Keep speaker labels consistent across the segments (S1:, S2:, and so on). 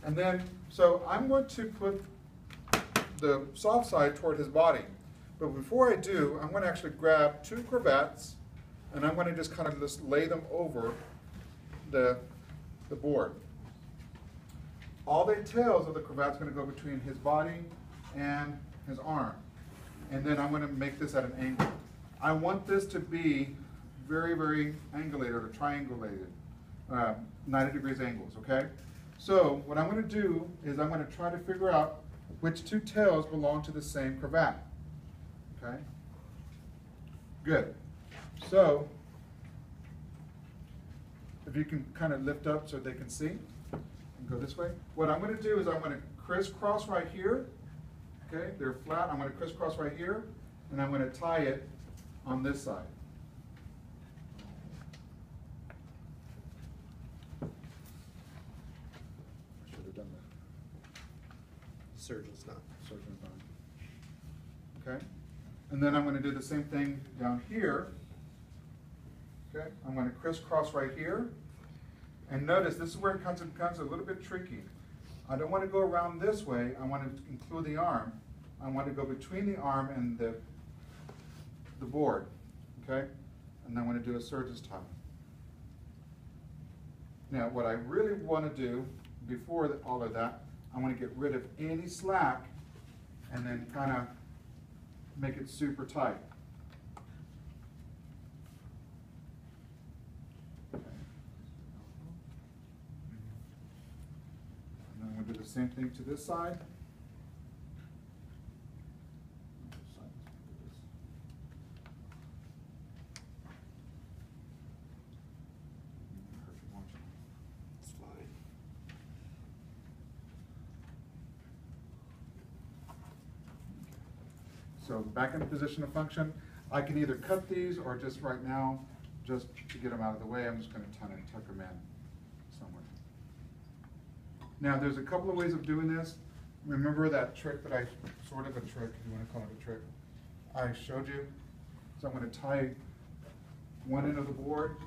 S1: And then, so I'm going to put the soft side toward his body. But before I do, I'm going to actually grab two cravats, and I'm going to just kind of just lay them over the board. All the tails of the cravat's going to go between his body and his arm. And then I'm going to make this at an angle. I want this to be very, very angulated or triangulated, 90 degrees angles, okay? So what I'm going to do is I'm going to try to figure out which two tails belong to the same cravat, okay? Good. So if you can kind of lift up so they can see and go this way. What I'm going to do is I'm going to crisscross right here, okay? They're flat. I'm going to crisscross right here, and I'm going to tie it on this side. I should have done that.
S2: Surgeon's not.
S1: Surgeon's not. Okay? And then I'm going to do the same thing down here. Okay? I'm going to crisscross right here. And notice this is where it becomes a little bit tricky. I don't want to go around this way. I want to include the arm. I want to go between the arm and the board. Okay? And then I want to do a surgeon's tie. Now, what I really want to do before all of that, I want to get rid of any slack and then kind of make it super tight. Okay. And then I'm going to do the same thing to this side.
S2: It's fine.
S1: So back in the position of function, I can either cut these or just right now, just to get them out of the way, I'm just going to kind of tuck them in somewhere. Now there's a couple of ways of doing this. Remember that trick that I, sort of a trick, if you want to call it a trick, I showed you? So I'm going to tie one end of the board.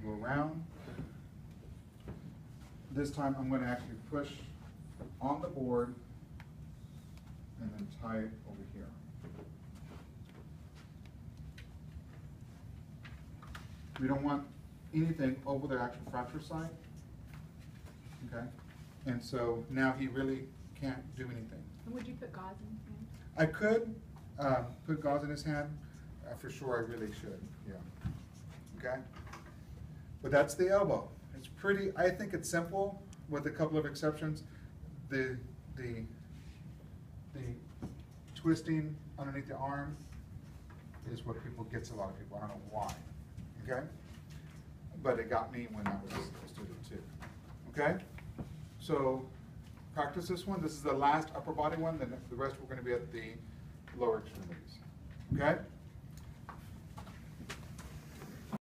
S1: Go around. This time I'm going to actually push on the board and then tie it over here. We don't want anything over the actual fracture site. Okay? And so now he really can't do anything.
S3: And would you put gauze in his hand?
S1: I could put gauze in his hand. For sure, I really should. Yeah. Okay? But that's the elbow. It's pretty, I think it's simple with a couple of exceptions. The twisting underneath the arm is what gets a lot of people. I don't know why. Okay? But it got me when I was a student too. Okay? So practice this one. This is the last upper body one. Then the rest we're going to be at the lower extremities. Okay?